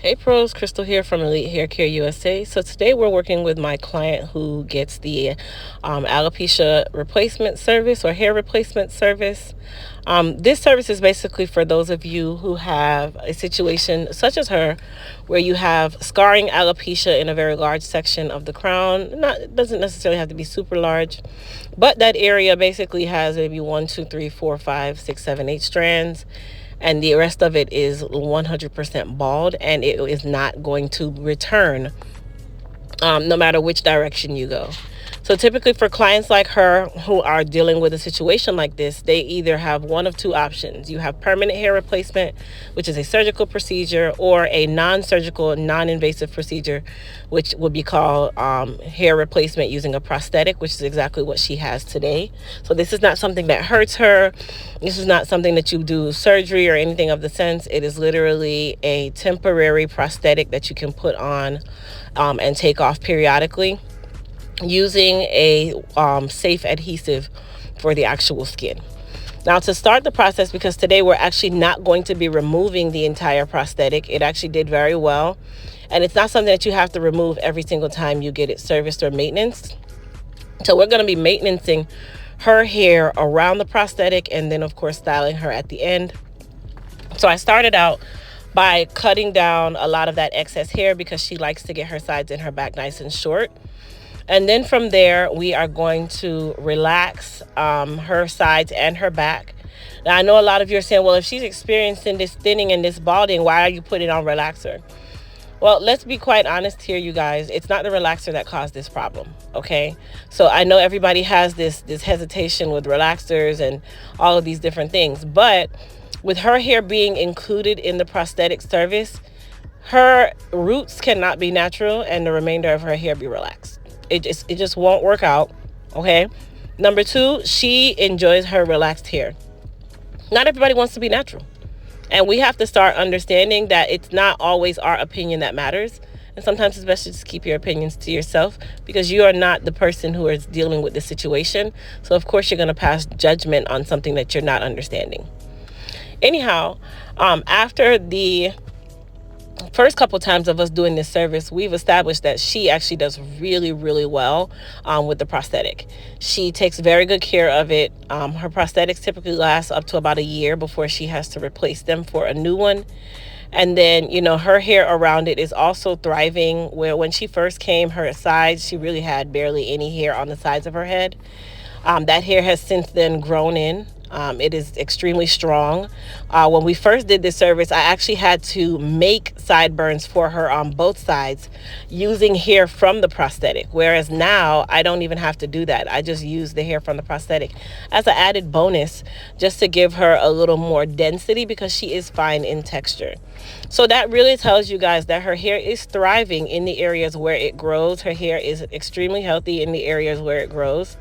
Hey pros, Crystal here from Elite Hair Care USA. So today we're working with my client who gets the alopecia replacement service or hair replacement service. This service is basically for those of you who have a situation such as her where you have scarring alopecia in a very large section of the crown. It doesn't necessarily have to be super large, but that area basically has maybe 1, 2, 3, 4, 5, 6, 7, 8 strands, and the rest of it is 100% bald, and it is not going to return no matter which direction you go. So typically for clients like her who are dealing with a situation like this, they either have one of two options. You have permanent hair replacement, which is a surgical procedure, or a non-surgical, non-invasive procedure, which would be called hair replacement using a prosthetic, which is exactly what she has today. So this is not something that hurts her. This is not something that you do surgery or anything of the sense. It is literally a temporary prosthetic that you can put on and take off periodically, using a safe adhesive for the actual skin. Now, to start the process, because today we're actually not going to be removing the entire prosthetic, it actually did very well, and it's not something that you have to remove every single time you get it serviced or maintenance. So we're going to be maintaining her hair around the prosthetic, and then of course styling her at the end. So I started out by cutting down a lot of that excess hair because she likes to get her sides and her back nice and short. And then from there, we are going to relax her sides and her back. Now, I know a lot of you are saying, well, if she's experiencing this thinning and this balding, why are you putting on relaxer? Well, let's be quite honest here, you guys. It's not the relaxer that caused this problem, okay? So I know everybody has this hesitation with relaxers and all of these different things. But with her hair being included in the prosthetic service, her roots cannot be natural and the remainder of her hair be relaxed. It just won't work out, okay? Number two, she enjoys her relaxed hair. Not everybody wants to be natural. And we have to start understanding that it's not always our opinion that matters. And sometimes it's best to just keep your opinions to yourself, because you are not the person who is dealing with the situation. So of course you're going to pass judgment on something that you're not understanding. Anyhow, after the first couple times of us doing this service, we've established that she actually does really, really well with the prosthetic. She takes very good care of it. Her prosthetics typically last up to about a year before she has to replace them for a new one. And then, you know, her hair around it is also thriving, where when she first came, her sides, she really had barely any hair on the sides of her head. That hair has since then grown in. It is extremely strong. When we first did this service, I actually had to make sideburns for her on both sides using hair from the prosthetic, whereas now I don't even have to do that. I just use the hair from the prosthetic as an added bonus, just to give her a little more density, because she is fine in texture. So that really tells you guys that her hair is thriving in the areas where it grows. Her hair is extremely healthy in the areas where it grows.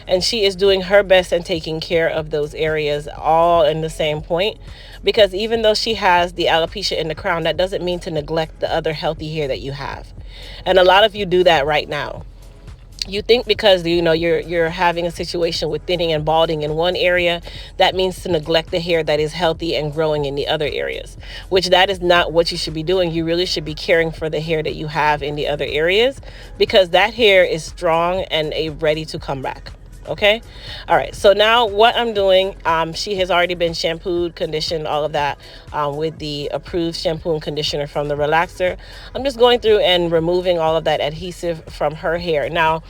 And she is doing her best and taking care of those areas all in the same point. Because even though she has the alopecia in the crown, that doesn't mean to neglect the other healthy hair that you have. And a lot of you do that right now. You think because, you know, you're having a situation with thinning and balding in one area, that means to neglect the hair that is healthy and growing in the other areas, which that is not what you should be doing. You really should be caring for the hair that you have in the other areas, because that hair is strong and ready to come back. Okay. All right. So now what I'm doing, she has already been shampooed, conditioned, all of that with the approved shampoo and conditioner from the relaxer. I'm just going through and removing all of that adhesive from her hair. Now,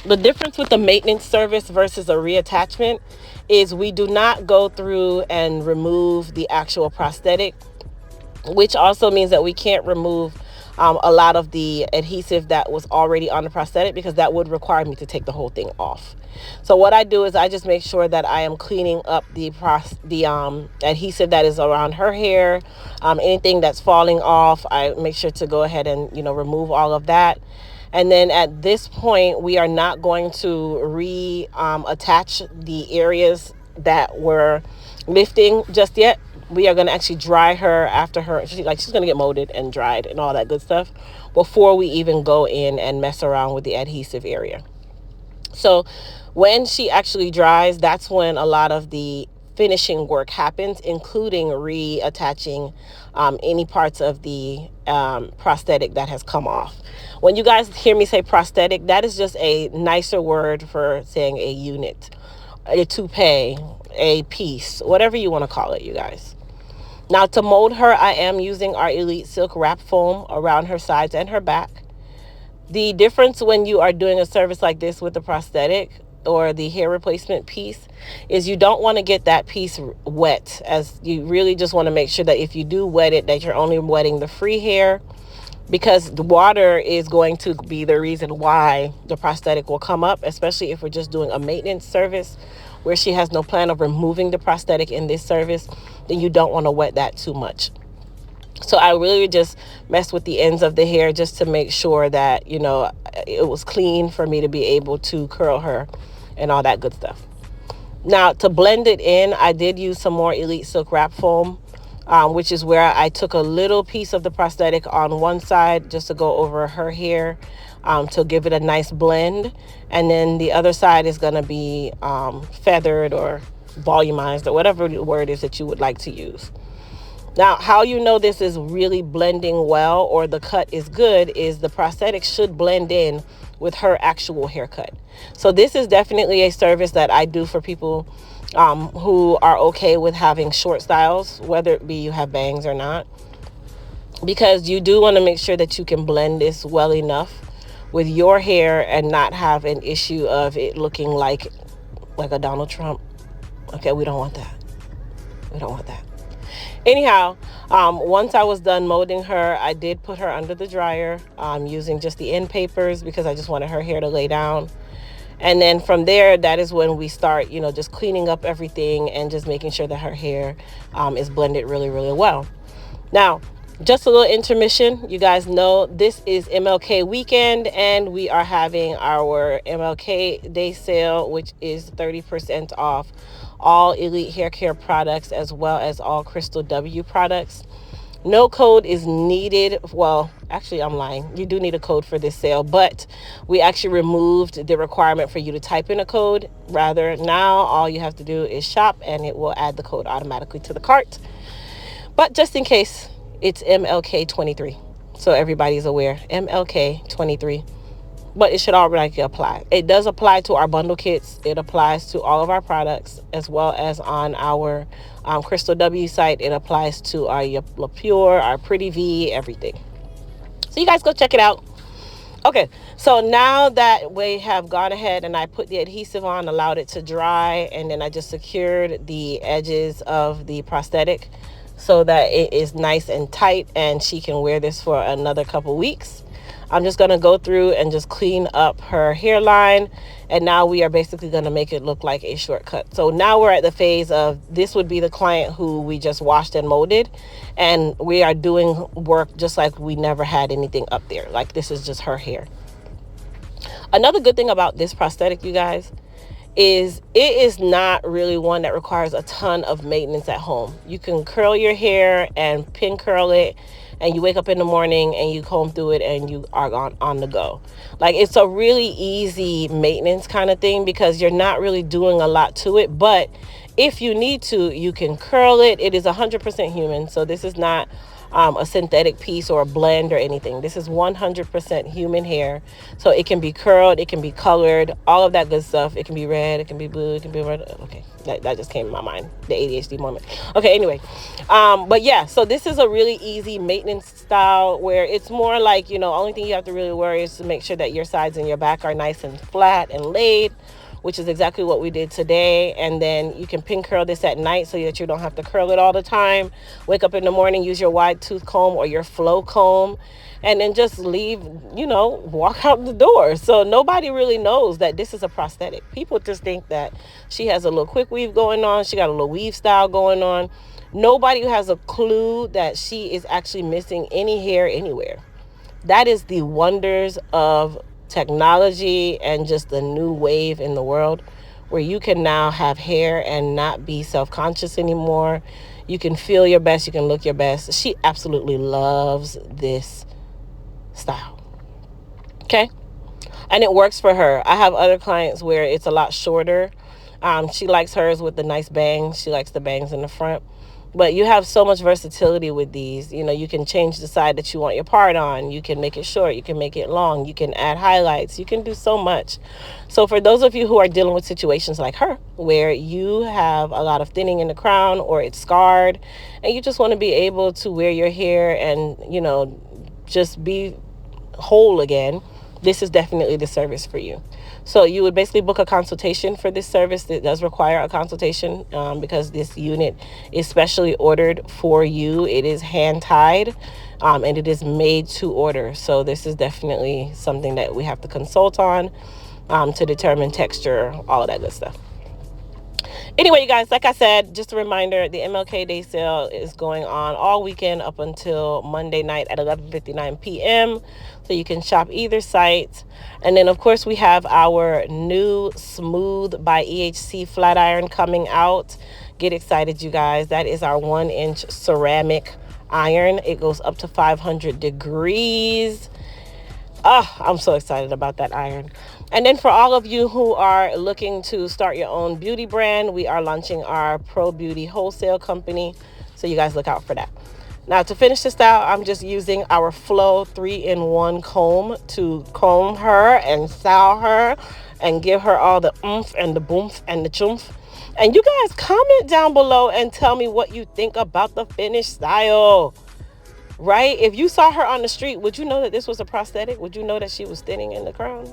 the difference with the maintenance service versus a reattachment is we do not go through and remove the actual prosthetic, which also means that we can't remove a lot of the adhesive that was already on the prosthetic, because that would require me to take the whole thing off. So what I do is I just make sure that I am cleaning up the adhesive that is around her hair. Anything that's falling off, I make sure to go ahead and, you know, remove all of that. And then at this point, we are not going to attach the areas that were lifting just yet. We are going to actually dry her after her. She's going to get molded and dried and all that good stuff before we even go in and mess around with the adhesive area. So when she actually dries, that's when a lot of the finishing work happens, including reattaching any parts of the prosthetic that has come off. When you guys hear me say prosthetic, that is just a nicer word for saying a unit, a toupee, a piece, whatever you want to call it, you guys. Now, to mold her, I am using our Elite Silk Wrap Foam around her sides and her back. The difference when you are doing a service like this with the prosthetic or the hair replacement piece is you don't want to get that piece wet, as you really just want to make sure that if you do wet it, that you're only wetting the free hair, because the water is going to be the reason why the prosthetic will come up, especially if we're just doing a maintenance service where she has no plan of removing the prosthetic in this service. Then you don't want to wet that too much. So I really just messed with the ends of the hair just to make sure that, you know, it was clean for me to be able to curl her and all that good stuff. Now, to blend it in, I did use some more Elite Silk Wrap Foam, which is where I took a little piece of the prosthetic on one side just to go over her hair to give it a nice blend. And then the other side is going to be feathered or volumized or whatever the word is that you would like to use. Now, how you know this is really blending well or the cut is good is the prosthetic should blend in with her actual haircut. So this is definitely a service that I do for people who are okay with having short styles, whether it be you have bangs or not, because you do want to make sure that you can blend this well enough with your hair and not have an issue of it looking like a Donald Trump. Okay, we don't want that. We don't want that. Anyhow, once I was done molding her, I did put her under the dryer using just the end papers because I just wanted her hair to lay down. And then from there, that is when we start, you know, just cleaning up everything and just making sure that her hair is blended really, really well. Now, just a little intermission. You guys know this is MLK weekend and we are having our MLK day sale, which is 30% off all Elite Hair Care products as well as all Crystal W products. No code is needed. Well, actually, I'm lying. You do need a code for this sale, but we actually removed the requirement for you to type in a code. Rather, now all you have to do is shop and it will add the code automatically to the cart. But just in case, it's MLK23. So everybody's aware, MLK23. But it should already apply. It does apply to our bundle kits. It applies to all of our products, as well as on our Crystal W site. It applies to our LEPUR, our Pretty V, everything. So you guys go check it out. Okay, so now that we have gone ahead and I put the adhesive on, allowed it to dry, and then I just secured the edges of the prosthetic so that it is nice and tight and she can wear this for another couple weeks. I'm just going to go through and just clean up her hairline. And now we are basically going to make it look like a shortcut. So now we're at the phase of this would be the client who we just washed and molded. And we are doing work just like we never had anything up there. Like this is just her hair. Another good thing about this prosthetic, you guys, is it is not really one that requires a ton of maintenance at home. You can curl your hair and pin curl it, and you wake up in the morning and you comb through it and you are on the go. Like it's a really easy maintenance kind of thing because you're not really doing a lot to it. But if you need to, you can curl it. It is 100% human. So this is not a synthetic piece or a blend or anything. This is 100% human hair. So it can be curled, it can be colored, all of that good stuff. It can be red, it can be blue, it can be red. Okay, that just came in my mind, the ADHD moment. Okay, anyway, but yeah, so this is a really easy maintenance style where it's more like, you know, only thing you have to really worry is to make sure that your sides and your back are nice and flat and laid, which is exactly what we did today. And then you can pin curl this at night so that you don't have to curl it all the time. Wake up in the morning, use your wide tooth comb or your flow comb, and then just leave, you know, walk out the door. So nobody really knows that this is a prosthetic. People just think that she has a little quick weave going on. She got a little weave style going on. Nobody has a clue that she is actually missing any hair anywhere. That is the wonders of technology and just the new wave in the world where you can now have hair and not be self-conscious anymore. You can feel your best, you can look your best. She absolutely loves this style. Okay? And it works for her. I have other clients where it's a lot shorter She likes hers with the nice bangs. She likes the bangs in the front. But you have so much versatility with these. You know, you can change the side that you want your part on. You can make it short. You can make it long. You can add highlights. You can do so much. So for those of you who are dealing with situations like her, where you have a lot of thinning in the crown or it's scarred, and you just want to be able to wear your hair and, you know, just be whole again, this is definitely the service for you. So you would basically book a consultation for this service. It does require a consultation because this unit is specially ordered for you. It is hand tied and it is made to order. So this is definitely something that we have to consult on to determine texture, all of that good stuff. Anyway, you guys, like I said, just a reminder, the MLK Day sale is going on all weekend up until Monday night at 11:59 p.m. So you can shop either site. And then, of course, we have our new Smooth by EHC flat iron coming out. Get excited, you guys. That is our 1-inch ceramic iron. It goes up to 500 degrees. Oh, I'm so excited about that iron. And then for all of you who are looking to start your own beauty brand, we are launching our Pro Beauty wholesale company. So you guys look out for that. Now to finish the style, I'm just using our Flow 3-in-1 comb to comb her and style her and give her all the oomph and the boomf and the choomph. And you guys comment down below and tell me what you think about the finished style. Right? If you saw her on the street, would you know that this was a prosthetic? Would you know that she was thinning in the crown?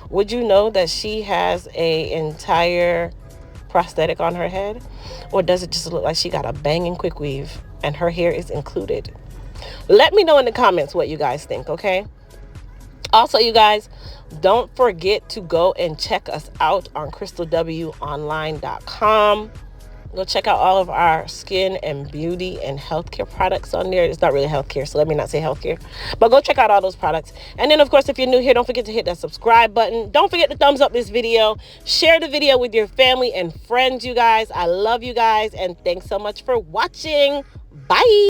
Would you know that she has an entire prosthetic on her head? Or does it just look like she got a banging quick weave and her hair is included? Let me know in the comments what you guys think, okay? Also, you guys, don't forget to go and check us out on crystalwonline.com. Go check out all of our skin and beauty and healthcare products on there. It's not really healthcare, so let me not say healthcare. But go check out all those products. And then, of course, if you're new here, don't forget to hit that subscribe button. Don't forget to thumbs up this video. Share the video with your family and friends, you guys. I love you guys, and thanks so much for watching. Bye.